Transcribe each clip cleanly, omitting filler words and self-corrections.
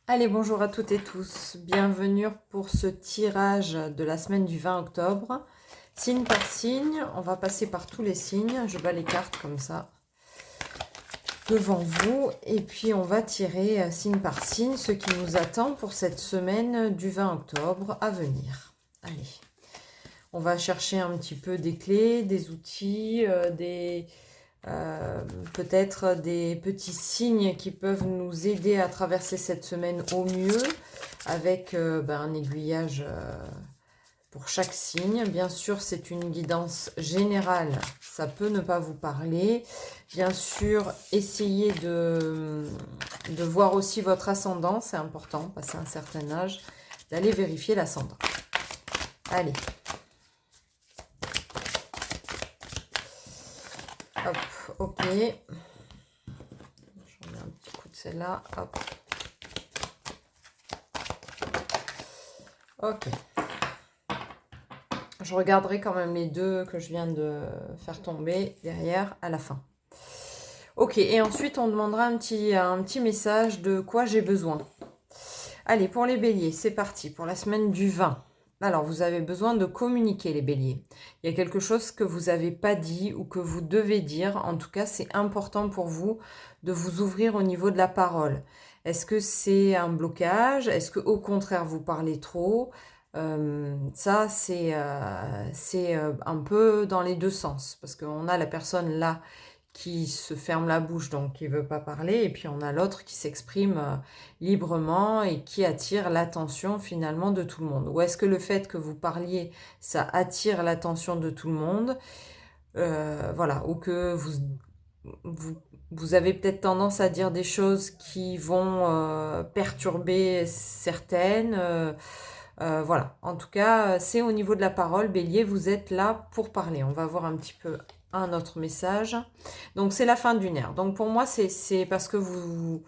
Allez, bonjour à toutes et tous. Bienvenue pour ce tirage de la semaine du 20 octobre. Signe par signe, on va passer par tous les signes. Je bats les cartes comme ça devant vous. Et puis on va tirer signe par signe ce qui nous attend pour cette semaine du 20 octobre à venir. Allez, on va chercher un petit peu des clés, des outils, peut-être des petits signes qui peuvent nous aider à traverser cette semaine au mieux avec un aiguillage pour chaque signe. Bien sûr, c'est une guidance générale, ça peut ne pas vous parler. Bien sûr, essayez de voir aussi votre ascendant, c'est important, passé un certain âge, d'aller vérifier l'ascendant. Allez. Hop, ok. Je remets un petit coup de celle-là. Hop. Ok. Je regarderai quand même les deux que je viens de faire tomber derrière à la fin. Ok, et ensuite on demandera un petit message de quoi j'ai besoin. Allez, pour les béliers, c'est parti pour la semaine du 20. Alors, vous avez besoin de communiquer, les béliers. Il y a quelque chose que vous n'avez pas dit ou que vous devez dire. En tout cas, c'est important pour vous de vous ouvrir au niveau de la parole. Est-ce que c'est un blocage? Est-ce que au contraire, vous parlez trop? Ça, c'est un peu dans les deux sens. Parce qu'on a la personne là qui se ferme la bouche, donc qui ne veut pas parler, et puis on a l'autre qui s'exprime librement et qui attire l'attention finalement de tout le monde. Ou est-ce que le fait que vous parliez, ça attire l'attention de tout le monde, voilà, ou que vous avez peut-être tendance à dire des choses qui vont perturber certaines, voilà. En tout cas, c'est au niveau de la parole, Bélier, vous êtes là pour parler. On va voir un petit peu un autre message. Donc, c'est la fin d'une ère. Donc, pour moi, c'est parce que vous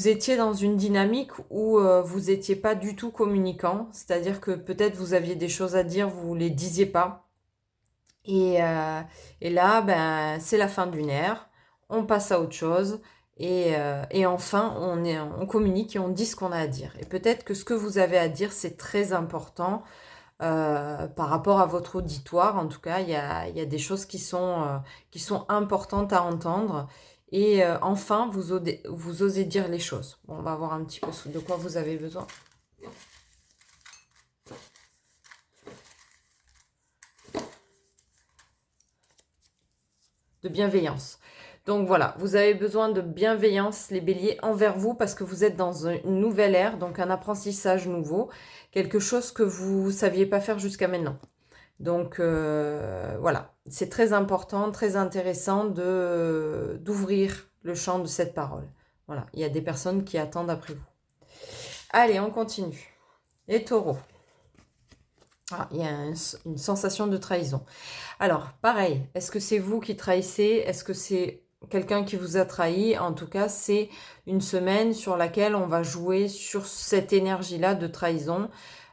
étiez dans une dynamique où vous n'étiez pas du tout communicant. C'est-à-dire que peut-être vous aviez des choses à dire, vous ne les disiez pas. Et là, c'est la fin d'une ère. On passe à autre chose. Et enfin, on communique et on dit ce qu'on a à dire. Et peut-être que ce que vous avez à dire, c'est très important par rapport à votre auditoire. En tout cas, il y a des choses qui sont importantes à entendre. Et enfin, vous osez dire les choses. Bon, on va voir un petit peu de quoi vous avez besoin. De bienveillance. Donc voilà, vous avez besoin de bienveillance, les béliers, envers vous, parce que vous êtes dans une nouvelle ère, donc un apprentissage nouveau, quelque chose que vous ne saviez pas faire jusqu'à maintenant. Donc voilà, c'est très important, très intéressant d'ouvrir le champ de cette parole. Voilà, il y a des personnes qui attendent après vous. Allez, on continue. Les taureaux. Ah, il y a une sensation de trahison. Alors, pareil, est-ce que c'est vous qui trahissez? Est-ce que c'est quelqu'un qui vous a trahi? En tout cas, c'est une semaine sur laquelle on va jouer sur cette énergie-là de trahison.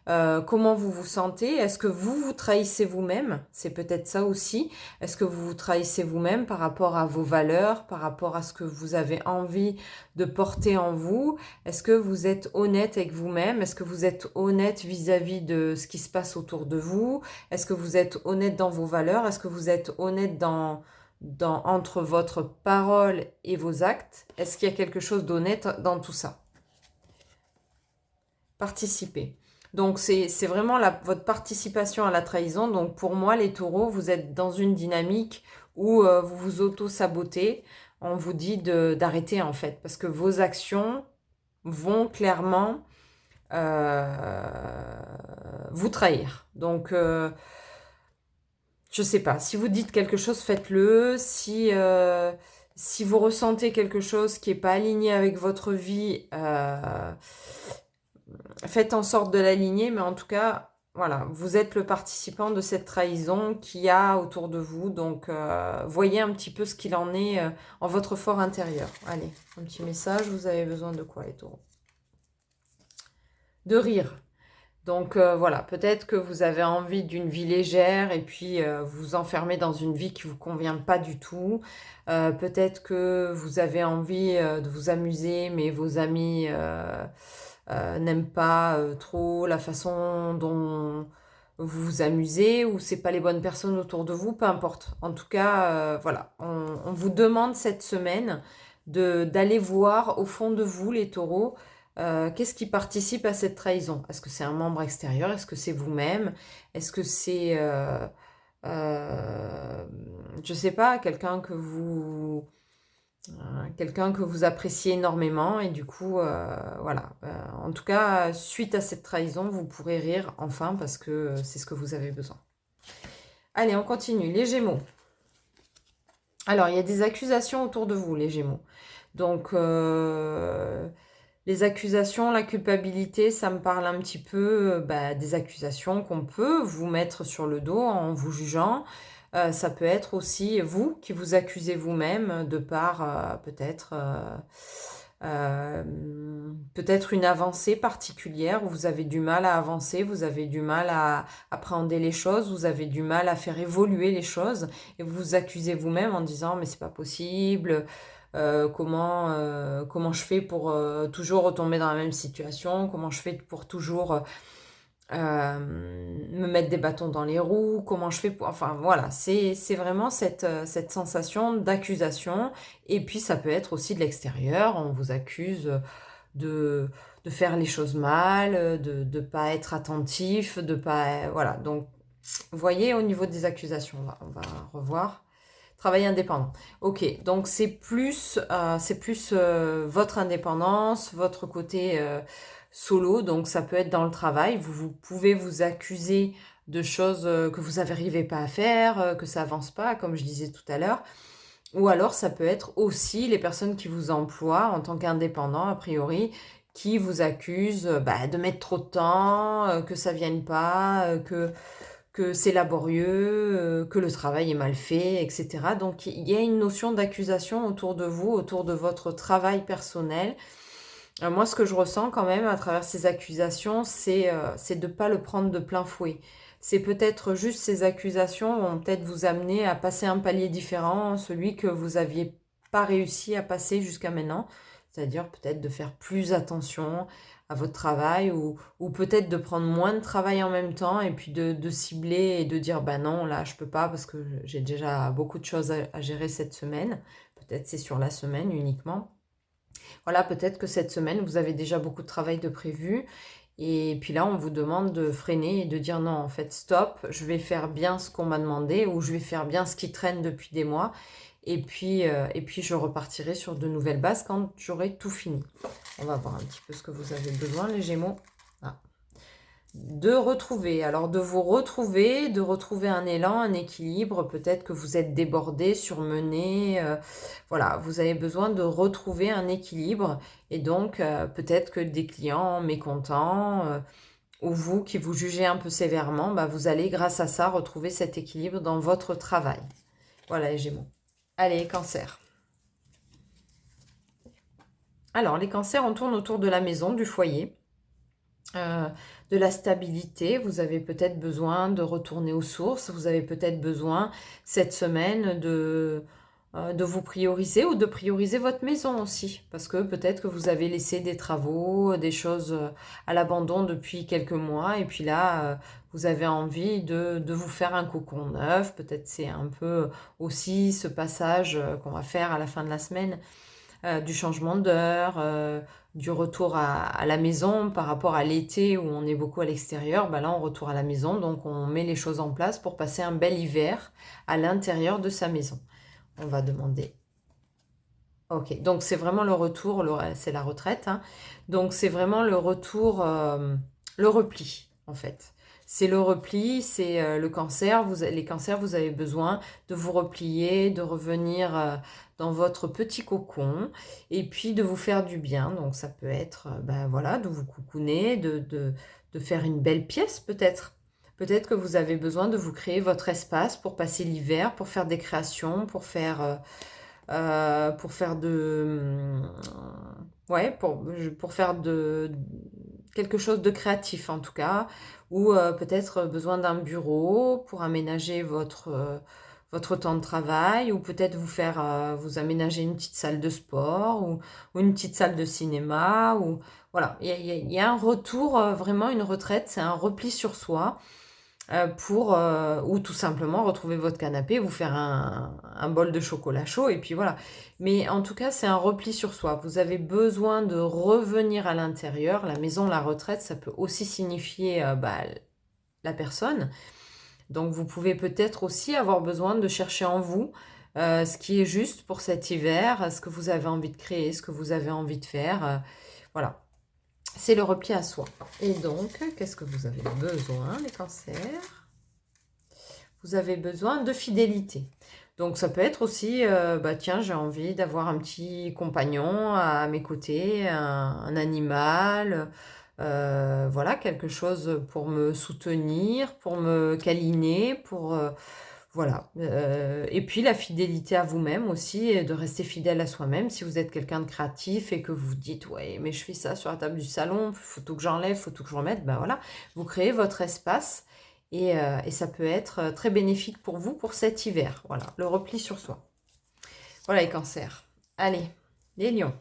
Comment vous vous sentez? Est-ce que vous vous trahissez vous-même? C'est peut-être ça aussi. Est-ce que vous vous trahissez vous-même par rapport à vos valeurs, par rapport à ce que vous avez envie de porter en vous? Est-ce que vous êtes honnête avec vous-même? Est-ce que vous êtes honnête vis-à-vis de ce qui se passe autour de vous? Est-ce que vous êtes honnête dans vos valeurs? Est-ce que vous êtes honnête entre votre parole et vos actes? Est-ce qu'il y a quelque chose d'honnête dans tout ça? Participer. Donc, c'est vraiment votre participation à la trahison. Donc, pour moi, les taureaux, vous êtes dans une dynamique où vous vous auto-sabotez. On vous dit d'arrêter, en fait, parce que vos actions vont clairement vous trahir. Donc, je sais pas, si vous dites quelque chose, faites-le. Si vous ressentez quelque chose qui n'est pas aligné avec votre vie, faites en sorte de l'aligner, mais en tout cas, voilà, vous êtes le participant de cette trahison qu'il y a autour de vous. Donc, voyez un petit peu ce qu'il en est en votre fort intérieur. Allez, un petit message, vous avez besoin de quoi, les taureaux? De rire. Donc voilà, peut-être que vous avez envie d'une vie légère et puis vous vous enfermez dans une vie qui ne vous convient pas du tout. Peut-être que vous avez envie de vous amuser, mais vos amis n'aiment pas trop la façon dont vous vous amusez ou c'est pas les bonnes personnes autour de vous, peu importe. En tout cas, voilà, on vous demande cette semaine d'aller voir au fond de vous, les taureaux, qu'est-ce qui participe à cette trahison? Est-ce que c'est un membre extérieur? Est-ce que c'est vous-même? Est-ce que c'est, je sais pas, quelqu'un que vous appréciez énormément et du coup, voilà. En tout cas, suite à cette trahison, vous pourrez rire enfin parce que c'est ce que vous avez besoin. Allez, on continue. Les Gémeaux. Alors, il y a des accusations autour de vous, les Gémeaux. Donc, les accusations, la culpabilité, ça me parle un petit peu des accusations qu'on peut vous mettre sur le dos en vous jugeant. Ça peut être aussi vous qui vous accusez vous-même de par peut-être une avancée particulière où vous avez du mal à avancer, vous avez du mal à appréhender les choses, vous avez du mal à faire évoluer les choses et vous vous accusez vous-même en disant mais c'est pas possible, comment je fais pour toujours retomber dans la même situation, comment je fais pour toujours me mettre des bâtons dans les roues, comment je fais pour... Enfin voilà, c'est vraiment cette sensation d'accusation. Et puis ça peut être aussi de l'extérieur, on vous accuse de, de faire les choses mal, de ne pas être attentif, de pas... Voilà, donc vous voyez au niveau des accusations, on va revoir. Travail indépendant. Ok, donc c'est plus votre indépendance, votre côté solo, donc ça peut être dans le travail. Vous pouvez vous accuser de choses que vous n'arrivez pas à faire, que ça avance pas, comme je disais tout à l'heure. Ou alors ça peut être aussi les personnes qui vous emploient en tant qu'indépendant, a priori, qui vous accusent de mettre trop de temps, que ça vienne pas, que c'est laborieux, que le travail est mal fait, etc. Donc il y a une notion d'accusation autour de vous, autour de votre travail personnel. Moi, ce que je ressens quand même à travers ces accusations, c'est de ne pas le prendre de plein fouet. C'est peut-être juste ces accusations vont peut-être vous amener à passer un palier différent, celui que vous n'aviez pas réussi à passer jusqu'à maintenant. C'est-à-dire peut-être de faire plus attention à votre travail ou peut-être de prendre moins de travail en même temps et puis de cibler et de dire bah non, là je peux pas parce que j'ai déjà beaucoup de choses à gérer cette semaine. Peut-être c'est sur la semaine uniquement. Voilà, peut-être que cette semaine, vous avez déjà beaucoup de travail de prévu. Et puis là, on vous demande de freiner et de dire non, en fait, stop, je vais faire bien ce qu'on m'a demandé ou je vais faire bien ce qui traîne depuis des mois. Et puis je repartirai sur de nouvelles bases quand j'aurai tout fini. On va voir un petit peu ce que vous avez besoin, les Gémeaux. Ah. De retrouver, alors de vous retrouver, de retrouver un élan, un équilibre, peut-être que vous êtes débordé, surmené, voilà, vous avez besoin de retrouver un équilibre et donc peut-être que des clients mécontents ou vous qui vous jugez un peu sévèrement, vous allez grâce à ça retrouver cet équilibre dans votre travail. Voilà les Gémeaux. Allez, Cancer. Alors les Cancers, on tourne autour de la maison, du foyer. De la stabilité, vous avez peut-être besoin de retourner aux sources, vous avez peut-être besoin cette semaine de vous prioriser ou de prioriser votre maison aussi, parce que peut-être que vous avez laissé des travaux, des choses à l'abandon depuis quelques mois, et puis là, vous avez envie de vous faire un cocon neuf, peut-être c'est un peu aussi ce passage qu'on va faire à la fin de la semaine, du changement d'heure, du retour à la maison par rapport à l'été où on est beaucoup à l'extérieur. Là, on retourne à la maison, donc on met les choses en place pour passer un bel hiver à l'intérieur de sa maison. On va demander. Ok, donc c'est vraiment le retour, c'est la retraite. Hein. Donc c'est vraiment le retour, le repli en fait. C'est le repli, c'est le cancer. Les cancers, vous avez besoin de vous replier, de revenir dans votre petit cocon et puis de vous faire du bien. Donc ça peut être voilà, de vous coucouner, de faire une belle pièce peut-être. Peut-être que vous avez besoin de vous créer votre espace pour passer l'hiver, pour faire des créations, pour faire ouais, pour faire quelque chose de créatif en tout cas, ou peut-être besoin d'un bureau pour aménager votre temps de travail, ou peut-être vous aménager une petite salle de sport, ou une petite salle de cinéma, ou voilà, il y a un retour, vraiment une retraite, c'est un repli sur soi, ou tout simplement retrouver votre canapé, vous faire un bol de chocolat chaud, et puis voilà. Mais en tout cas, c'est un repli sur soi. Vous avez besoin de revenir à l'intérieur. La maison, la retraite, ça peut aussi signifier la personne. Donc vous pouvez peut-être aussi avoir besoin de chercher en vous ce qui est juste pour cet hiver, ce que vous avez envie de créer, ce que vous avez envie de faire. Voilà. C'est le repli à soi. Et donc, qu'est-ce que vous avez besoin, les cancers? Vous avez besoin de fidélité. Donc, ça peut être aussi, tiens, j'ai envie d'avoir un petit compagnon à mes côtés, un animal, voilà, quelque chose pour me soutenir, pour me câliner, voilà. Et puis la fidélité à vous-même aussi, et de rester fidèle à soi-même. Si vous êtes quelqu'un de créatif et que vous vous dites, ouais, mais je fais ça sur la table du salon, faut tout que j'enlève, faut tout que je remette, ben voilà, vous créez votre espace et ça peut être très bénéfique pour vous pour cet hiver. Voilà, le repli sur soi. Voilà les cancers. Allez, les lions.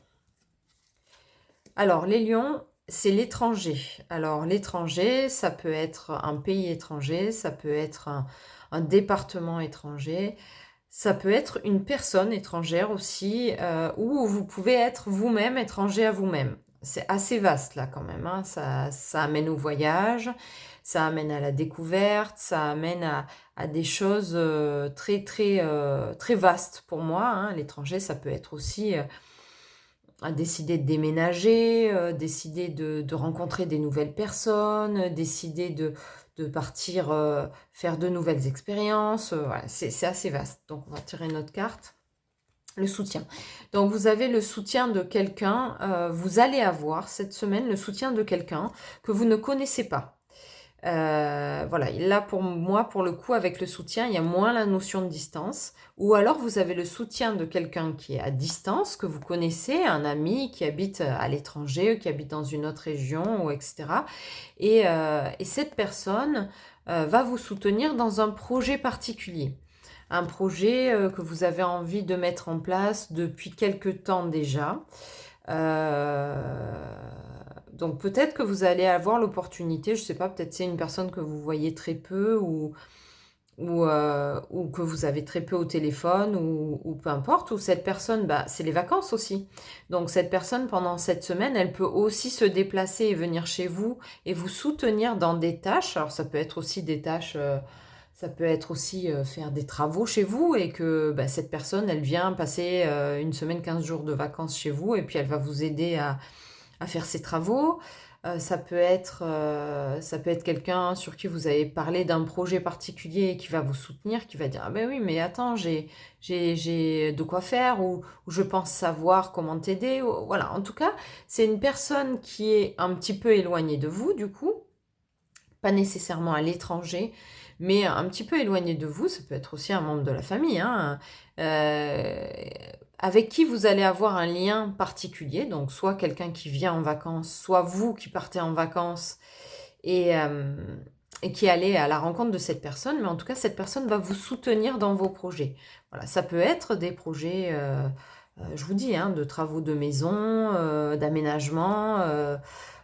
Alors, les lions, c'est l'étranger. Alors, l'étranger, ça peut être un pays étranger, ça peut être un département étranger, ça peut être une personne étrangère aussi, ou vous pouvez être vous-même étranger à vous-même. C'est assez vaste là quand même, hein. Ça amène au voyage, ça amène à la découverte, ça amène à des choses très, très, très vastes pour moi, hein. L'étranger, ça peut être aussi à décider de déménager, décider de rencontrer des nouvelles personnes, décider de partir faire de nouvelles expériences. Voilà, c'est assez vaste. Donc, on va tirer notre carte. Le soutien. Donc, vous avez le soutien de quelqu'un. Vous allez avoir cette semaine le soutien de quelqu'un que vous ne connaissez pas. Voilà, là pour moi, pour le coup, avec le soutien, il y a moins la notion de distance. Ou alors vous avez le soutien de quelqu'un qui est à distance, que vous connaissez, un ami qui habite à l'étranger, qui habite dans une autre région, ou etc. Et cette personne va vous soutenir dans un projet particulier. Un projet que vous avez envie de mettre en place depuis quelque temps déjà. Donc peut-être que vous allez avoir l'opportunité, je ne sais pas, peut-être c'est une personne que vous voyez très peu ou que vous avez très peu au téléphone ou peu importe, ou cette personne, c'est les vacances aussi. Donc cette personne, pendant cette semaine, elle peut aussi se déplacer et venir chez vous et vous soutenir dans des tâches. Alors ça peut être aussi des tâches... ça peut être aussi faire des travaux chez vous et que cette personne, elle vient passer une semaine, 15 jours de vacances chez vous et puis elle va vous aider à faire ses travaux. Ça peut être quelqu'un sur qui vous avez parlé d'un projet particulier et qui va vous soutenir, qui va dire « Ah ben oui, mais attends, j'ai de quoi faire » ou « Je pense savoir comment t'aider ». Voilà, en tout cas, c'est une personne qui est un petit peu éloignée de vous, du coup. Pas nécessairement à l'étranger, mais un petit peu éloigné de vous. Ça peut être aussi un membre de la famille, hein, avec qui vous allez avoir un lien particulier, donc soit quelqu'un qui vient en vacances, soit vous qui partez en vacances et qui allez à la rencontre de cette personne, mais en tout cas, cette personne va vous soutenir dans vos projets. Voilà, ça peut être des projets, je vous dis, hein, de travaux de maison, d'aménagement,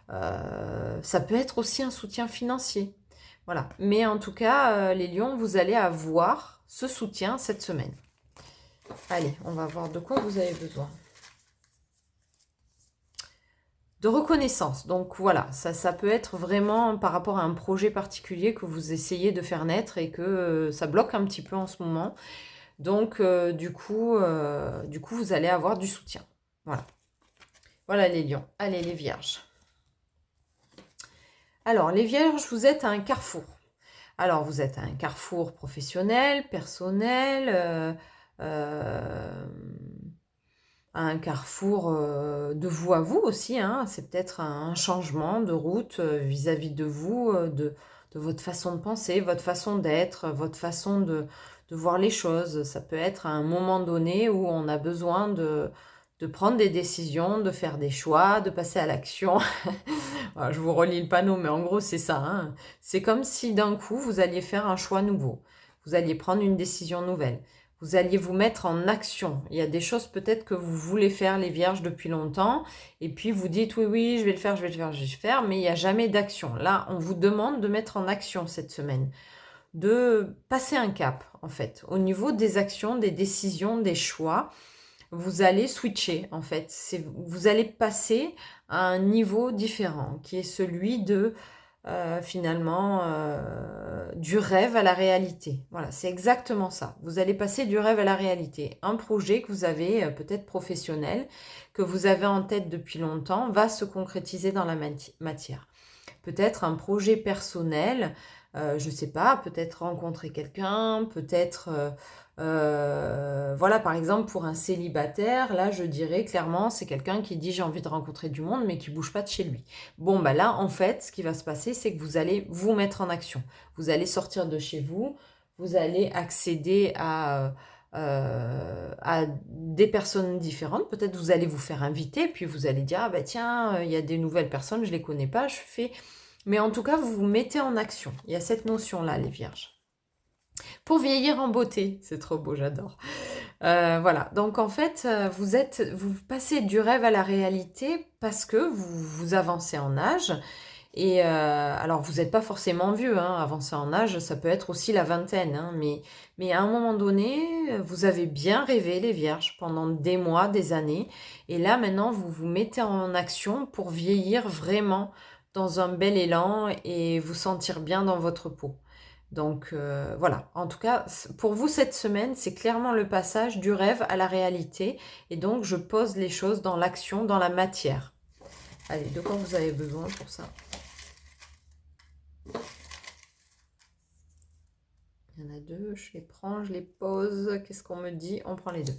ça peut être aussi un soutien financier. Voilà. Mais en tout cas, les lions, vous allez avoir ce soutien cette semaine. Allez, on va voir de quoi vous avez besoin. De reconnaissance. Donc voilà, ça peut être vraiment par rapport à un projet particulier que vous essayez de faire naître et que ça bloque un petit peu en ce moment. Donc du coup, vous allez avoir du soutien. Voilà. Voilà les lions. Allez les vierges. Alors les vierges, vous êtes à un carrefour. Alors vous êtes à un carrefour professionnel, personnel, un carrefour de vous à vous aussi, hein. C'est peut-être un changement de route vis-à-vis de vous, de votre façon de penser, votre façon d'être, votre façon de voir les choses. Ça peut être à un moment donné où on a besoin de prendre des décisions, de faire des choix, de passer à l'action. Je vous relis le panneau, mais en gros, c'est ça, hein. C'est comme si d'un coup, vous alliez faire un choix nouveau. Vous alliez prendre une décision nouvelle. Vous alliez vous mettre en action. Il y a des choses peut-être que vous voulez faire, les vierges, depuis longtemps. Et puis vous dites, oui, oui, je vais le faire, je vais le faire, je vais le faire. Mais il n'y a jamais d'action. Là, on vous demande de mettre en action cette semaine. De passer un cap, en fait. Au niveau des actions, des décisions, des choix, vous allez switcher, en fait. Vous allez passer à un niveau différent, qui est celui de, finalement, du rêve à la réalité. Voilà, c'est exactement ça. Vous allez passer du rêve à la réalité. Un projet que vous avez, peut-être professionnel, que vous avez en tête depuis longtemps, va se concrétiser dans la matière. Peut-être un projet personnel, je ne sais pas, peut-être rencontrer quelqu'un, peut-être, voilà, par exemple, pour un célibataire, là, je dirais clairement, c'est quelqu'un qui dit j'ai envie de rencontrer du monde, mais qui ne bouge pas de chez lui. Bon, bah là, en fait, ce qui va se passer, c'est que vous allez vous mettre en action. Vous allez sortir de chez vous, vous allez accéder à des personnes différentes. Peut-être vous allez vous faire inviter, puis vous allez dire, ah bah tiens, il y a des nouvelles personnes, je ne les connais pas, je fais... Mais en tout cas, vous vous mettez en action. Il y a cette notion-là, les vierges. Pour vieillir en beauté, c'est trop beau, j'adore. Voilà, donc en fait, vous passez du rêve à la réalité parce que vous avancez en âge. Et alors, vous n'êtes pas forcément vieux, hein, avancer en âge, ça peut être aussi la vingtaine. Hein, mais à un moment donné, vous avez bien rêvé, les vierges, pendant des mois, des années. Et là, maintenant, vous vous mettez en action pour vieillir vraiment dans un bel élan et vous sentir bien dans votre peau. Donc voilà, en tout cas, pour vous, cette semaine, c'est clairement le passage du rêve à la réalité. Et donc, je pose les choses dans l'action, dans la matière. Allez, de quoi vous avez besoin pour ça? Il y en a deux, je les prends, je les pose. Qu'est-ce qu'on me dit? On prend les deux.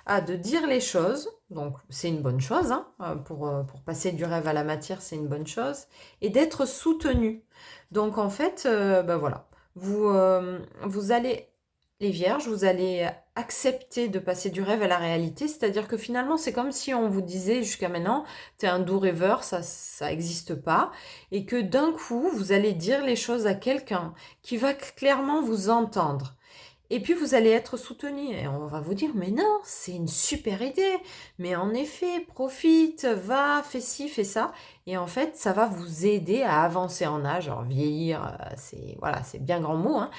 Ah, de dire les choses, donc c'est une bonne chose, hein, pour passer du rêve à la matière, c'est une bonne chose. Et d'être soutenu. Donc en fait, ben voilà, vous allez, les vierges, vous allez accepter de passer du rêve à la réalité, c'est-à-dire que finalement, c'est comme si on vous disait jusqu'à maintenant, t'es un doux rêveur, ça n'existe pas, et que d'un coup, vous allez dire les choses à quelqu'un qui va clairement vous entendre. Et puis vous allez être soutenu et on va vous dire mais non, c'est une super idée. Mais en effet, profite, va, fais ci, fais ça. Et en fait, ça va vous aider à avancer en âge. Alors vieillir, c'est voilà, c'est bien grand mot, hein.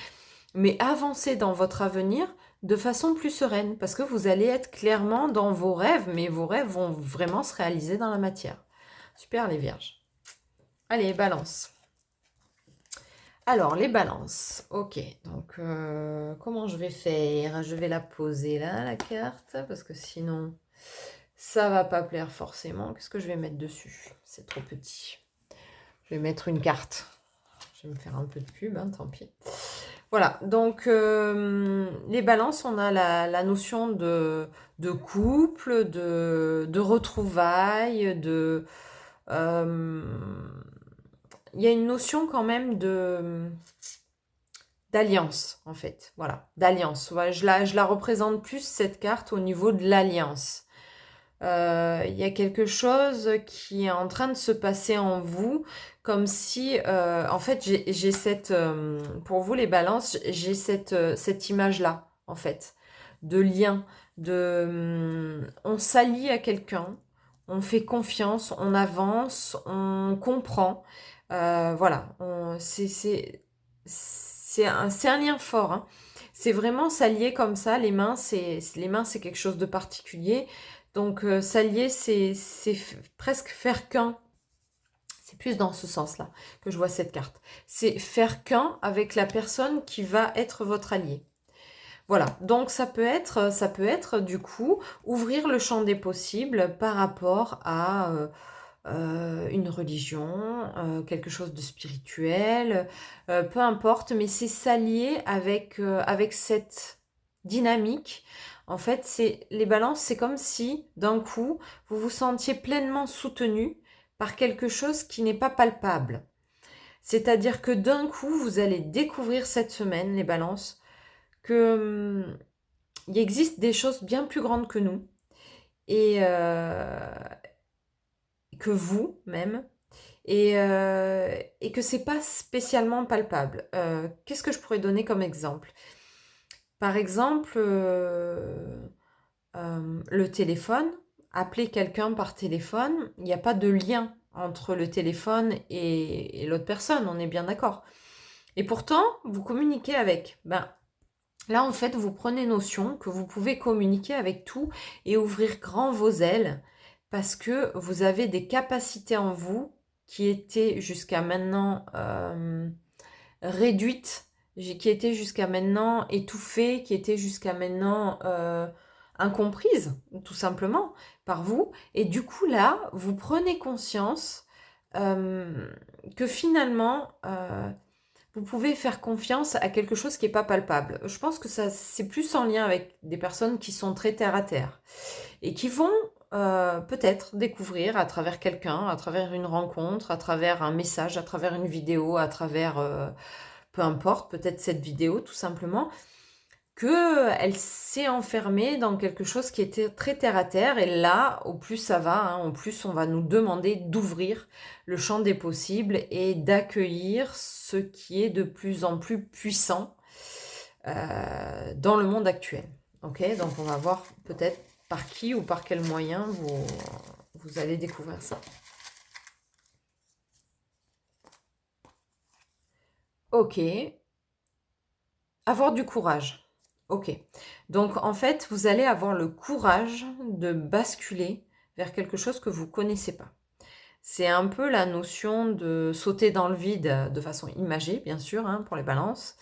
Mais avancer dans votre avenir de façon plus sereine parce que vous allez être clairement dans vos rêves, mais vos rêves vont vraiment se réaliser dans la matière. Super les vierges. Allez, balance. Alors, les balances. Ok, donc comment je vais faire? Je vais la poser là, la carte, parce que sinon, ça va pas plaire forcément. Qu'est-ce que je vais mettre dessus? C'est trop petit. Je vais mettre une carte. Je vais me faire un peu de pub, hein, tant pis. Voilà, donc les balances, on a la notion de couple, de retrouvailles, de... il y a une notion quand même d'alliance, en fait. Voilà, d'alliance. Voilà, je la représente plus, cette carte, au niveau de l'alliance. Il y a quelque chose qui est en train de se passer en vous, comme si, en fait, j'ai cette... pour vous, les balances, j'ai cette image-là, en fait, de lien, on s'allie à quelqu'un, on fait confiance, on avance, on comprend. Voilà, c'est un lien fort, hein. C'est vraiment s'allier comme ça, les mains, c'est quelque chose de particulier. Donc s'allier, c'est presque faire qu'un. C'est plus dans ce sens-là que je vois cette carte. C'est faire qu'un avec la personne qui va être votre allié. Voilà, donc ça peut être du coup ouvrir le champ des possibles par rapport à une religion, quelque chose de spirituel, peu importe, mais c'est s'allier avec cette dynamique. En fait, les balances, c'est comme si d'un coup, vous vous sentiez pleinement soutenu par quelque chose qui n'est pas palpable. C'est-à-dire que d'un coup, vous allez découvrir cette semaine, les balances, que il existe des choses bien plus grandes que nous et que vous même. et que c'est pas spécialement palpable. Qu'est-ce que je pourrais donner comme exemple? Par exemple, le téléphone, appeler quelqu'un par téléphone, il n'y a pas de lien entre le téléphone et l'autre personne, on est bien d'accord. Et pourtant, vous communiquez avec. Ben, là, en fait, vous prenez notion que vous pouvez communiquer avec tout et ouvrir grand vos ailes parce que vous avez des capacités en vous qui étaient jusqu'à maintenant réduites, qui étaient jusqu'à maintenant étouffées, qui étaient jusqu'à maintenant incomprises, tout simplement, par vous. Et du coup, là, vous prenez conscience que finalement, vous pouvez faire confiance à quelque chose qui n'est pas palpable. Je pense que ça, c'est plus en lien avec des personnes qui sont très terre à terre et qui vont peut-être découvrir à travers quelqu'un, à travers une rencontre, à travers un message, à travers une vidéo, à travers peu importe, peut-être cette vidéo tout simplement, qu'elle s'est enfermée dans quelque chose qui était très terre à terre. Et là, au plus ça va, hein, au plus on va nous demander d'ouvrir le champ des possibles et d'accueillir ce qui est de plus en plus puissant dans le monde actuel. Ok, donc on va voir peut-être par qui ou par quel moyen vous allez découvrir ça. Ok, avoir du courage. Ok, donc en fait, vous allez avoir le courage de basculer vers quelque chose que vous ne connaissez pas. C'est un peu la notion de sauter dans le vide de façon imagée, bien sûr, hein, pour les balances.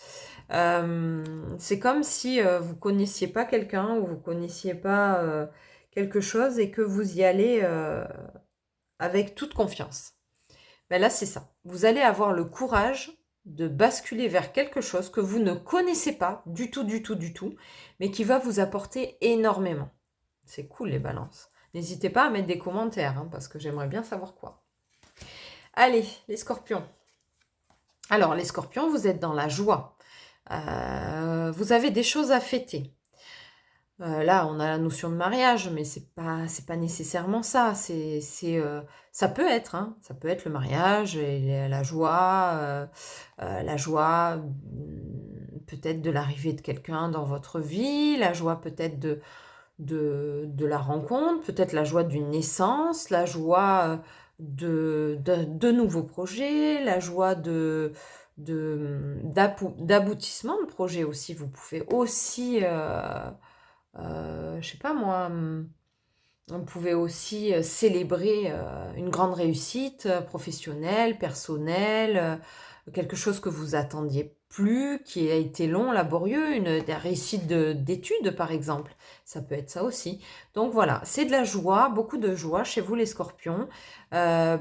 C'est comme si vous ne connaissiez pas quelqu'un ou vous ne connaissiez pas quelque chose et que vous y allez avec toute confiance. Ben là, c'est ça. Vous allez avoir le courage de basculer vers quelque chose que vous ne connaissez pas du tout, du tout, du tout, mais qui va vous apporter énormément. C'est cool les balances. N'hésitez pas à mettre des commentaires, hein, parce que j'aimerais bien savoir quoi. Allez, les scorpions. Alors, les scorpions, vous êtes dans la joie. Vous avez des choses à fêter. Là, on a la notion de mariage, mais c'est pas nécessairement ça. Ça peut être, hein, ça peut être le mariage et la joie peut-être de l'arrivée de quelqu'un dans votre vie, la joie peut-être de la rencontre, peut-être la joie d'une naissance, la joie de nouveaux projets, la joie d'aboutissement de projets aussi. Vous pouvez aussi je sais pas moi, on pouvait aussi célébrer une grande réussite professionnelle, personnelle, quelque chose que vous attendiez plus, qui a été long, laborieux, une réussite d'études par exemple. Ça peut être ça aussi. Donc voilà, c'est de la joie, beaucoup de joie chez vous les scorpions,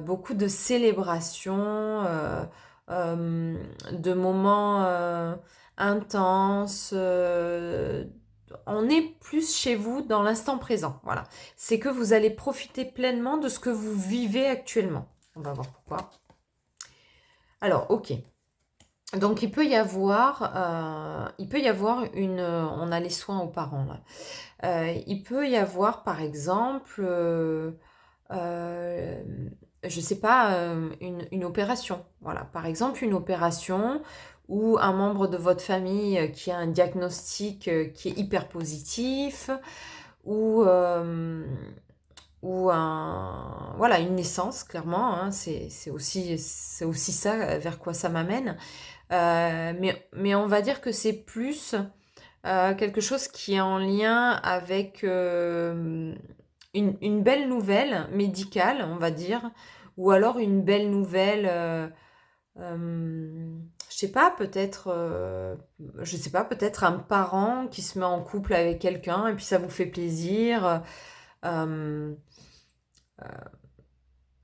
beaucoup de célébrations, de moments intenses. On est plus chez vous dans l'instant présent. Voilà. C'est que vous allez profiter pleinement de ce que vous vivez actuellement. On va voir pourquoi. Alors, ok. Donc, il peut y avoir une... on a les soins aux parents, là. Il peut y avoir, par exemple, je sais pas, une opération. Voilà. Par exemple, une opération ou un membre de votre famille qui a un diagnostic qui est hyper positif, ou, voilà, une naissance, clairement, hein, c'est aussi ça vers quoi ça m'amène. Mais on va dire que c'est plus quelque chose qui est en lien avec une belle nouvelle médicale, on va dire, ou alors une belle nouvelle... je sais pas, peut-être un parent qui se met en couple avec quelqu'un et puis ça vous fait plaisir. Euh,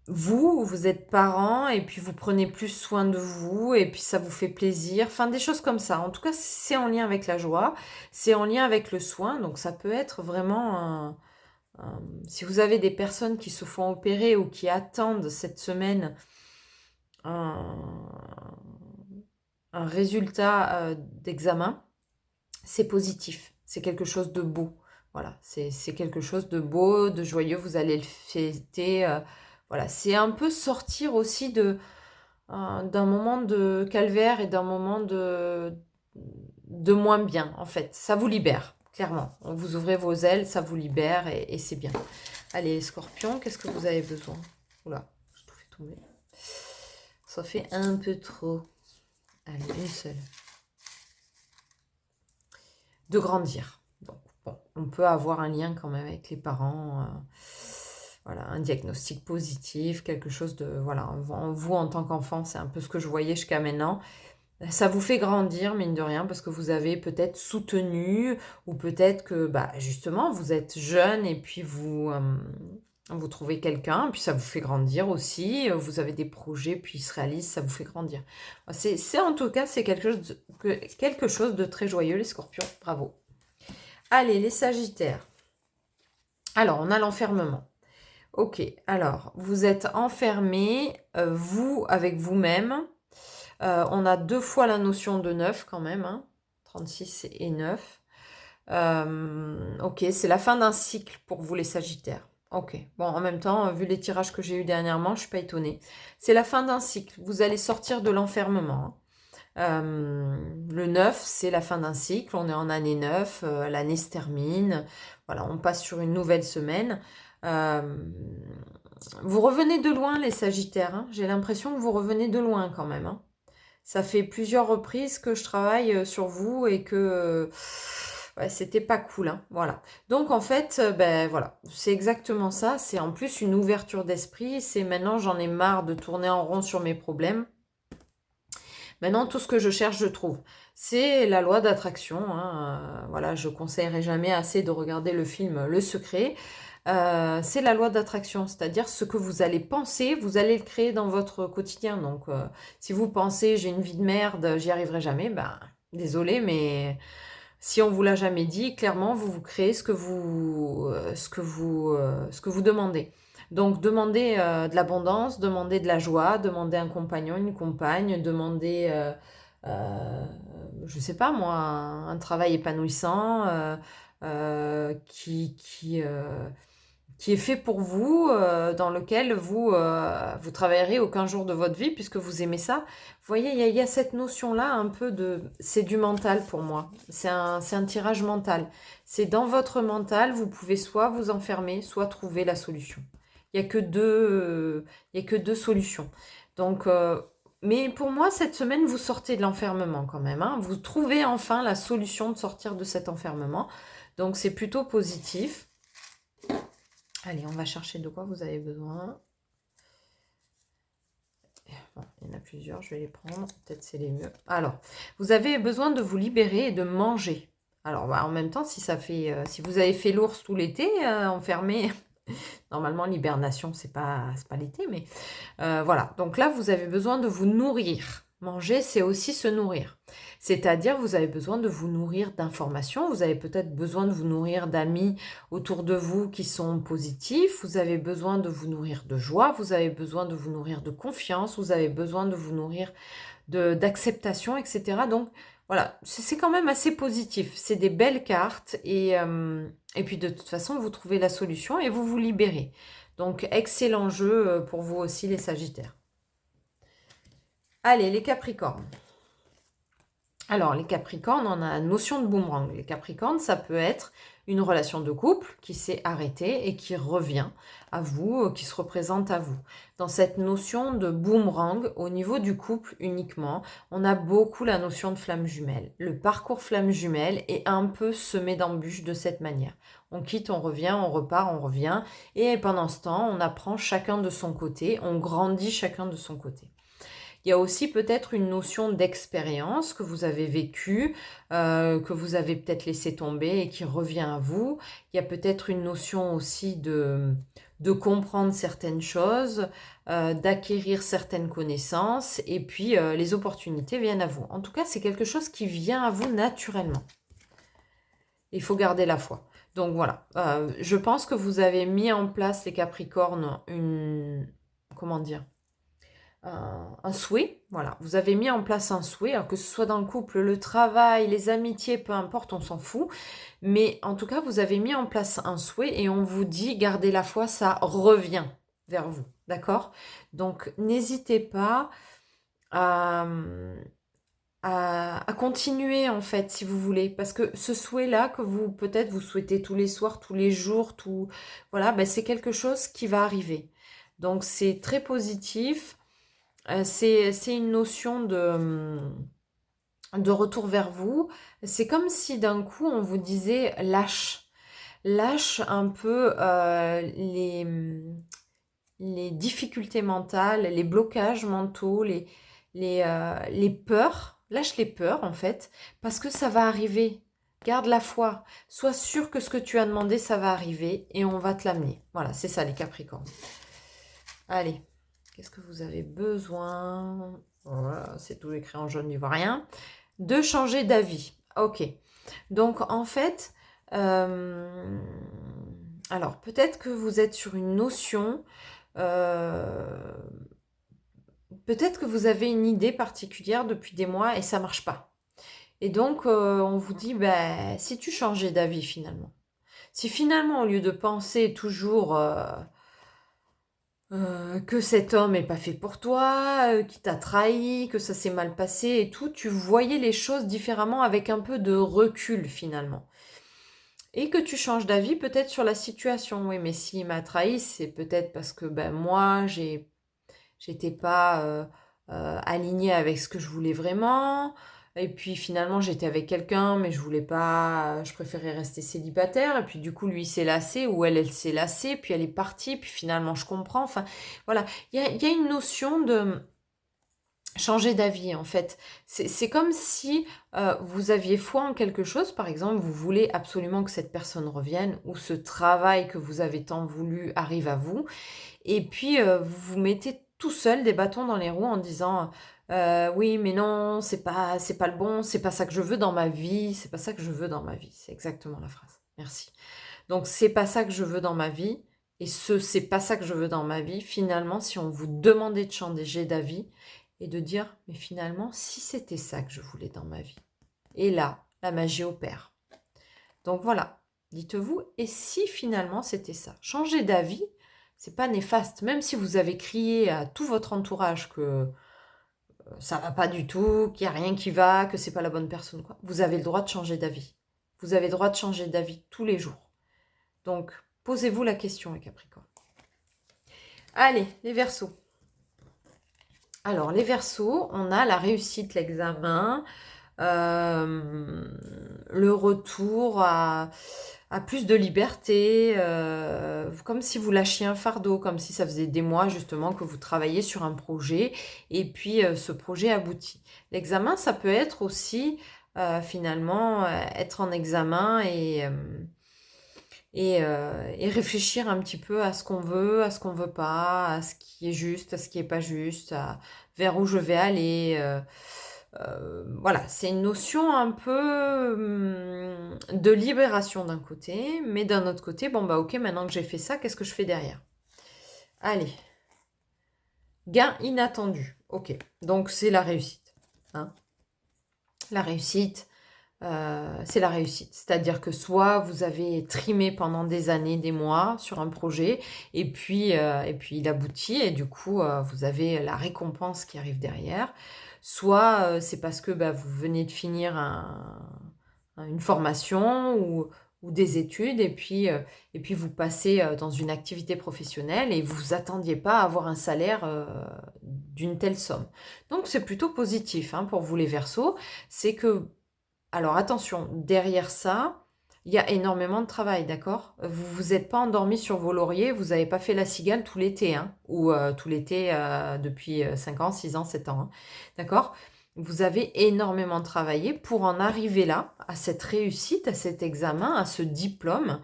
vous êtes parent et puis vous prenez plus soin de vous et puis ça vous fait plaisir. Enfin, des choses comme ça. En tout cas, c'est en lien avec la joie, c'est en lien avec le soin. Donc ça peut être vraiment si vous avez des personnes qui se font opérer ou qui attendent cette semaine un, un résultat d'examen, c'est positif, c'est quelque chose de beau. Voilà, c'est quelque chose de beau, de joyeux, vous allez le fêter, Voilà, c'est un peu sortir aussi d'un moment de calvaire et d'un moment de moins bien, en fait. Ça vous libère, clairement. Vous ouvrez vos ailes, ça vous libère et c'est bien. Allez, Scorpion, qu'est-ce que vous avez besoin? Oula, j'ai tout fait tomber. Ça fait un peu trop. Allez, une seule. De grandir. Donc, bon, on peut avoir un lien quand même avec les parents. Voilà, un diagnostic positif, quelque chose de... Voilà, vous en tant qu'enfant, c'est un peu ce que je voyais jusqu'à maintenant. Ça vous fait grandir, mine de rien, parce que vous avez peut-être soutenu, ou peut-être que, bah, justement, vous êtes jeune et puis vous trouvez quelqu'un, puis ça vous fait grandir aussi. Vous avez des projets, puis ils se réalisent, ça vous fait grandir. C'est en tout cas, c'est quelque chose de très joyeux, les Scorpions. Bravo. Allez, les Sagittaires. Alors, on a l'enfermement. Ok, alors, vous êtes enfermé, vous, avec vous-même. On a 2 fois la notion de 9 quand même, hein, 36 et 9. Ok, c'est la fin d'un cycle pour vous les Sagittaires. Ok, bon, en même temps, vu les tirages que j'ai eu dernièrement, je ne suis pas étonnée. C'est la fin d'un cycle, vous allez sortir de l'enfermement. Le 9, c'est la fin d'un cycle, on est en année 9, l'année se termine, voilà, on passe sur une nouvelle semaine. Vous revenez de loin les Sagittaires, hein. J'ai l'impression que vous revenez de loin quand même, hein. Ça fait plusieurs reprises que je travaille sur vous et que ouais, c'était pas cool, hein, voilà. Donc en fait, ben voilà, c'est exactement ça. C'est en plus une ouverture d'esprit. C'est maintenant j'en ai marre de tourner en rond sur mes problèmes. Maintenant, tout ce que je cherche, je trouve. C'est la loi d'attraction, hein. Voilà, je conseillerais jamais assez de regarder le film Le Secret. C'est la loi d'attraction, c'est-à-dire ce que vous allez penser, vous allez le créer dans votre quotidien. Donc, si vous pensez j'ai une vie de merde, j'y arriverai jamais, ben désolé, mais si on vous l'a jamais dit, clairement vous vous créez ce que vous demandez. Donc, demandez de l'abondance, demandez de la joie, demandez un compagnon, une compagne, demandez, je sais pas moi, un travail épanouissant qui est fait pour vous, dans lequel vous travaillerez aucun jour de votre vie puisque vous aimez ça. Vous voyez, il y a cette notion-là un peu de... C'est du mental pour moi. C'est un tirage mental. C'est dans votre mental, vous pouvez soit vous enfermer, soit trouver la solution. Il n'y a que deux solutions. Donc, mais pour moi, cette semaine, vous sortez de l'enfermement quand même, hein. Vous trouvez enfin la solution de sortir de cet enfermement. Donc, c'est plutôt positif. Allez, on va chercher de quoi vous avez besoin. Bon, il y en a plusieurs, je vais les prendre. Peut-être c'est les mieux. Alors, vous avez besoin de vous libérer et de manger. Alors, bah, en même temps, si vous avez fait l'ours tout l'été, enfermé, normalement l'hibernation, c'est pas l'été, mais voilà. Donc là, vous avez besoin de vous nourrir. Manger, c'est aussi se nourrir. C'est-à-dire, vous avez besoin de vous nourrir d'informations, vous avez peut-être besoin de vous nourrir d'amis autour de vous qui sont positifs, vous avez besoin de vous nourrir de joie, vous avez besoin de vous nourrir de confiance, vous avez besoin de vous nourrir d'acceptation, etc. Donc, voilà, c'est quand même assez positif. C'est des belles cartes et puis de toute façon, vous trouvez la solution et vous vous libérez. Donc, excellent jeu pour vous aussi, les Sagittaires. Allez, les Capricornes. Alors, les Capricornes, on a la notion de boomerang. Les Capricornes, ça peut être une relation de couple qui s'est arrêtée et qui revient à vous, qui se représente à vous. Dans cette notion de boomerang, au niveau du couple uniquement, on a beaucoup la notion de flamme jumelle. Le parcours flamme jumelle est un peu semé d'embûches de cette manière. On quitte, on revient, on repart, on revient. Et pendant ce temps, on apprend chacun de son côté, on grandit chacun de son côté. Il y a aussi peut-être une notion d'expérience que vous avez vécue, que vous avez peut-être laissé tomber et qui revient à vous. Il y a peut-être une notion aussi de comprendre certaines choses, d'acquérir certaines connaissances, et puis les opportunités viennent à vous. En tout cas, c'est quelque chose qui vient à vous naturellement. Il faut garder la foi. Donc voilà, je pense que vous avez mis en place, les Capricornes, comment dire, un souhait, voilà, vous avez mis en place un souhait, alors que ce soit dans le couple, le travail, les amitiés, peu importe, on s'en fout, mais en tout cas, vous avez mis en place un souhait et on vous dit, gardez la foi, ça revient, vers vous, d'accord? Donc, n'hésitez pas à, à continuer, en fait, si vous voulez. Parce que ce souhait-là, que vous, peut-être, vous souhaitez tous les soirs, tous les jours, tout, voilà, ben, c'est quelque chose qui va arriver. Donc, c'est très positif. C'est une notion de retour vers vous. C'est comme si d'un coup, on vous disait lâche. Lâche un peu les difficultés mentales, les blocages mentaux, les peurs. Lâche les peurs, en fait, parce que ça va arriver. Garde la foi. Sois sûr que ce que tu as demandé, ça va arriver et on va te l'amener. Voilà, c'est ça les Capricornes. Allez, qu'est-ce que vous avez besoin? Voilà, c'est tout écrit en jaune ivoirien. De changer d'avis. Ok. Donc, en fait, alors peut-être que vous êtes sur une notion, peut-être que vous avez une idée particulière depuis des mois et ça marche pas. Et donc, on vous dit, ben, si tu changeais d'avis finalement. Si finalement, au lieu de penser toujours que cet homme n'est pas fait pour toi, qu'il t'a trahi, que ça s'est mal passé et tout, tu voyais les choses différemment avec un peu de recul finalement. Et que tu changes d'avis peut-être sur la situation. Oui, mais s'il m'a trahi, c'est peut-être parce que ben, moi, j'étais pas alignée avec ce que je voulais vraiment. Et puis finalement, j'étais avec quelqu'un, mais je voulais pas, je préférais rester célibataire. Et puis du coup, lui, il s'est lassé, ou elle s'est lassée, puis elle est partie, puis finalement, je comprends. Enfin, voilà, il y a une notion de changer d'avis, en fait. C'est comme si vous aviez foi en quelque chose, par exemple, vous voulez absolument que cette personne revienne, ou ce travail que vous avez tant voulu arrive à vous, et puis vous vous mettez tout seul des bâtons dans les roues en disant oui, mais non, c'est pas le bon, c'est pas ça que je veux dans ma vie, c'est pas ça que je veux dans ma vie. C'est exactement la phrase. Merci. Donc, c'est pas ça que je veux dans ma vie, et c'est pas ça que je veux dans ma vie. Finalement, si on vous demandait de changer d'avis et de dire, mais finalement, si c'était ça que je voulais dans ma vie. Et là, la magie opère. Donc voilà, dites-vous, et si finalement c'était ça? Changer d'avis, c'est pas néfaste, même si vous avez crié à tout votre entourage que ça va pas du tout, qu'il y a rien qui va, que c'est pas la bonne personne, quoi. Vous avez le droit de changer d'avis. Vous avez le droit de changer d'avis tous les jours. Donc, posez-vous la question, les Capricornes. Allez, les Verseaux. Alors, les Verseaux, on a la réussite, l'examen, le retour à plus de liberté, comme si vous lâchiez un fardeau, comme si ça faisait des mois justement que vous travailliez sur un projet et puis ce projet aboutit. L'examen, ça peut être aussi finalement être en examen et réfléchir un petit peu à ce qu'on veut, à ce qu'on veut pas, à ce qui est juste, à ce qui est pas juste, vers où je vais aller. Voilà, c'est une notion un peu de libération d'un côté, mais d'un autre côté, bon bah ok, maintenant que j'ai fait ça, qu'est-ce que je fais derrière? Allez, gain inattendu. Ok, donc c'est la réussite. Hein. La réussite, c'est la réussite. C'est-à-dire que soit vous avez trimé pendant des années, des mois sur un projet, et puis il aboutit, et du coup, vous avez la récompense qui arrive derrière. Soit c'est parce que bah, vous venez de finir une formation ou des études, et puis vous passez dans une activité professionnelle et vous vous attendiez pas à avoir un salaire d'une telle somme. Donc c'est plutôt positif hein, pour vous les Verseaux. C'est que alors attention, derrière ça, il y a énormément de travail, d'accord? Vous vous êtes pas endormi sur vos lauriers, vous n'avez pas fait la cigale tout l'été, hein, ou tout l'été depuis 5 ans, 6 ans, 7 ans, hein, d'accord? Vous avez énormément travaillé pour en arriver là, à cette réussite, à cet examen, à ce diplôme,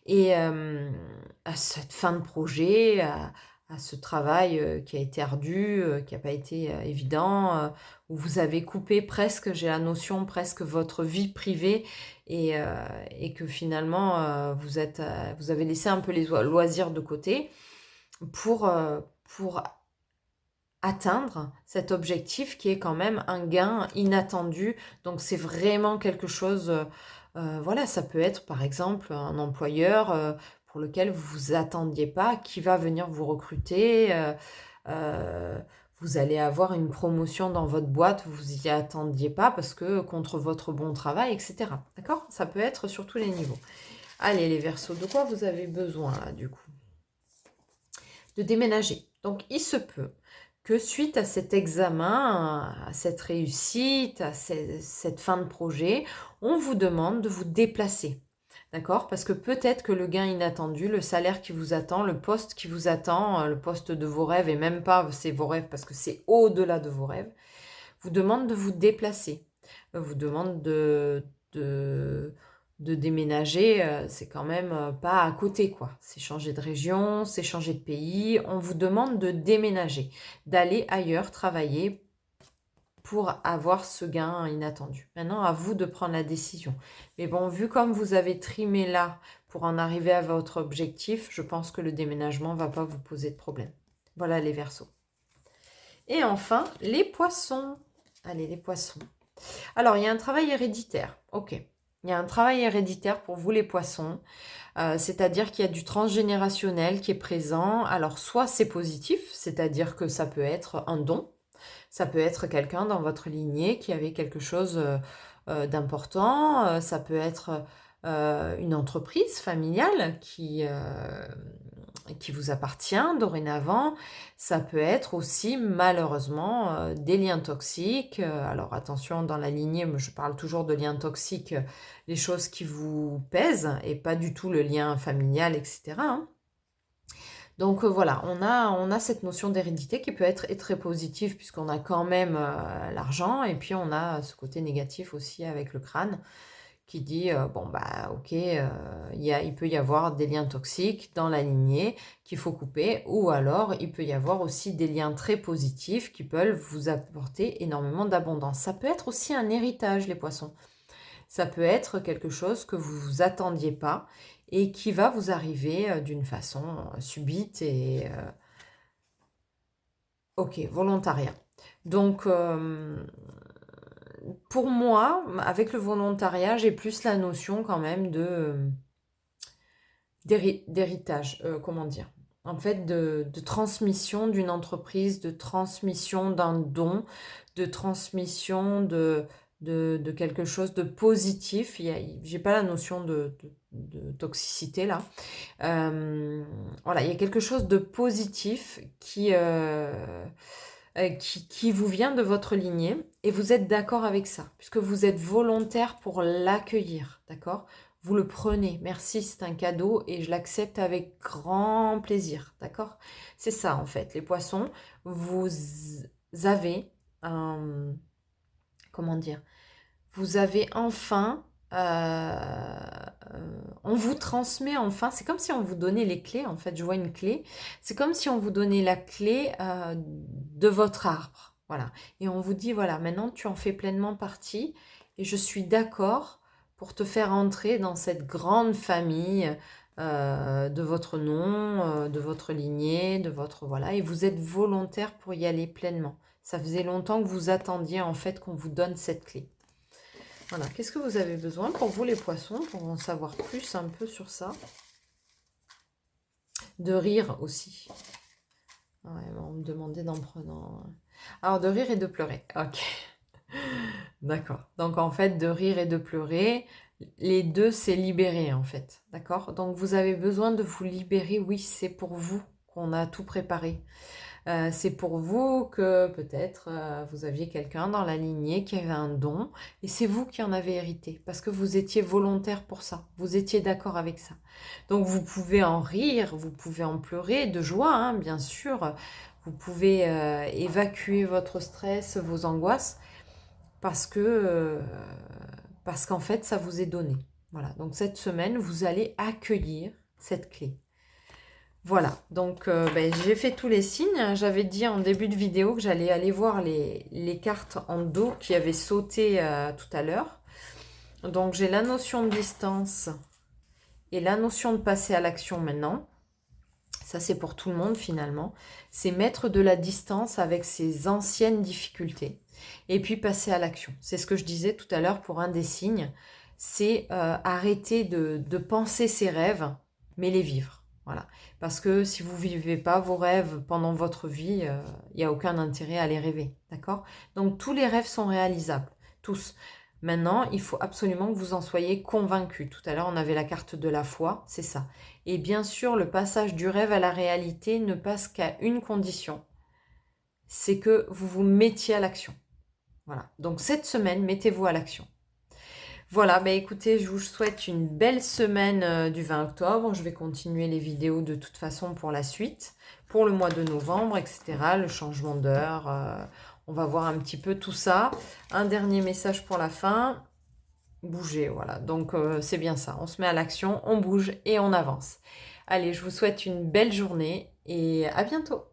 et à cette fin de projet, à ce travail qui a été ardu, qui n'a pas été évident, où vous avez coupé presque, j'ai la notion, presque votre vie privée et que finalement vous avez laissé un peu les loisirs de côté pour atteindre cet objectif qui est quand même un gain inattendu. Donc c'est vraiment quelque chose, voilà, ça peut être par exemple un employeur pour lequel vous ne vous attendiez pas, qui va venir vous recruter, vous allez avoir une promotion dans votre boîte, vous vous y attendiez pas parce que contre votre bon travail, etc. D'accord? Ça peut être sur tous les niveaux. Allez, les Verseaux, de quoi vous avez besoin là, du coup? De déménager. Donc, il se peut que suite à cet examen, à cette réussite, à cette fin de projet, on vous demande de vous déplacer. D'accord? Parce que peut-être que le gain inattendu, le salaire qui vous attend, le poste qui vous attend, le poste de vos rêves, et même pas c'est vos rêves parce que c'est au-delà de vos rêves, vous demande de vous déplacer. Vous demande de déménager, c'est quand même pas à côté, quoi. C'est changer de région, c'est changer de pays. On vous demande de déménager, d'aller ailleurs travailler pour avoir ce gain inattendu. Maintenant, à vous de prendre la décision. Mais bon, vu comme vous avez trimé là pour en arriver à votre objectif, je pense que le déménagement ne va pas vous poser de problème. Voilà les Verseaux. Et enfin, les Poissons. Allez, les Poissons. Alors, il y a un travail héréditaire. Ok. Il y a un travail héréditaire pour vous les Poissons. C'est-à-dire qu'il y a du transgénérationnel qui est présent. Alors, soit c'est positif, c'est-à-dire que ça peut être un don. Ça peut être quelqu'un dans votre lignée qui avait quelque chose d'important. Ça peut être une entreprise familiale qui vous appartient dorénavant. Ça peut être aussi malheureusement des liens toxiques. Alors attention, dans la lignée, je parle toujours de liens toxiques, les choses qui vous pèsent et pas du tout le lien familial, etc. hein. Donc voilà, on a cette notion d'hérédité qui peut être très positive puisqu'on a quand même l'argent et puis on a ce côté négatif aussi avec le crâne qui dit bon bah ok, il peut y avoir des liens toxiques dans la lignée qu'il faut couper ou alors il peut y avoir aussi des liens très positifs qui peuvent vous apporter énormément d'abondance. Ça peut être aussi un héritage les Poissons. Ça peut être quelque chose que vous vous attendiez pas et qui va vous arriver d'une façon subite et ok, volontariat. Donc pour moi, avec le volontariat, j'ai plus la notion quand même d'héritage, comment dire, en fait de transmission d'une entreprise, de transmission d'un don, de transmission de quelque chose de positif. J'ai pas la notion de toxicité là. Voilà, il y a quelque chose de positif qui vous vient de votre lignée et vous êtes d'accord avec ça, puisque vous êtes volontaire pour l'accueillir, d'accord? Vous le prenez, merci, c'est un cadeau et je l'accepte avec grand plaisir, d'accord? C'est ça en fait, les Poissons, vous avez un... Comment dire? Vous avez enfin... on vous transmet enfin, c'est comme si on vous donnait les clés, en fait, je vois une clé, c'est comme si on vous donnait la clé de votre arbre, voilà, et on vous dit, voilà, maintenant tu en fais pleinement partie, et je suis d'accord pour te faire entrer dans cette grande famille de votre nom, de votre lignée, de votre, voilà, et vous êtes volontaire pour y aller pleinement. Ça faisait longtemps que vous attendiez, en fait, qu'on vous donne cette clé. Voilà, qu'est-ce que vous avez besoin pour vous les Poissons, pour en savoir plus un peu sur ça? De rire aussi. Ouais, on me demandait d'en prenant... Alors, de rire et de pleurer. Ok. D'accord. Donc, en fait, de rire et de pleurer, les deux, c'est libérer, en fait. D'accord? Donc, vous avez besoin de vous libérer. Oui, c'est pour vous qu'on a tout préparé. C'est pour vous que peut-être vous aviez quelqu'un dans la lignée qui avait un don et c'est vous qui en avez hérité parce que vous étiez volontaire pour ça, vous étiez d'accord avec ça. Donc vous pouvez en rire, vous pouvez en pleurer de joie, hein, bien sûr. Vous pouvez évacuer votre stress, vos angoisses parce qu'en fait ça vous est donné. Voilà, donc cette semaine, vous allez accueillir cette clé. Voilà, donc j'ai fait tous les signes. J'avais dit en début de vidéo que j'allais aller voir les cartes en dos qui avaient sauté tout à l'heure. Donc j'ai la notion de distance et la notion de passer à l'action maintenant. Ça c'est pour tout le monde finalement. C'est mettre de la distance avec ses anciennes difficultés et puis passer à l'action. C'est ce que je disais tout à l'heure pour un des signes. C'est arrêter de penser ses rêves. mais les vivre. Voilà. Parce que si vous ne vivez pas vos rêves pendant votre vie, il n'y a aucun intérêt à les rêver. D'accord? Donc tous les rêves sont réalisables. Tous. Maintenant, il faut absolument que vous en soyez convaincus. Tout à l'heure, on avait la carte de la foi, c'est ça. Et bien sûr, le passage du rêve à la réalité ne passe qu'à une condition. C'est que vous vous mettiez à l'action. Voilà. Donc cette semaine, mettez-vous à l'action. Voilà, bah écoutez, je vous souhaite une belle semaine du 20 octobre. Je vais continuer les vidéos de toute façon pour la suite, pour le mois de novembre, etc. Le changement d'heure, on va voir un petit peu tout ça. Un dernier message pour la fin, bouger, voilà. Donc c'est bien ça, on se met à l'action, on bouge et on avance. Allez, je vous souhaite une belle journée et à bientôt.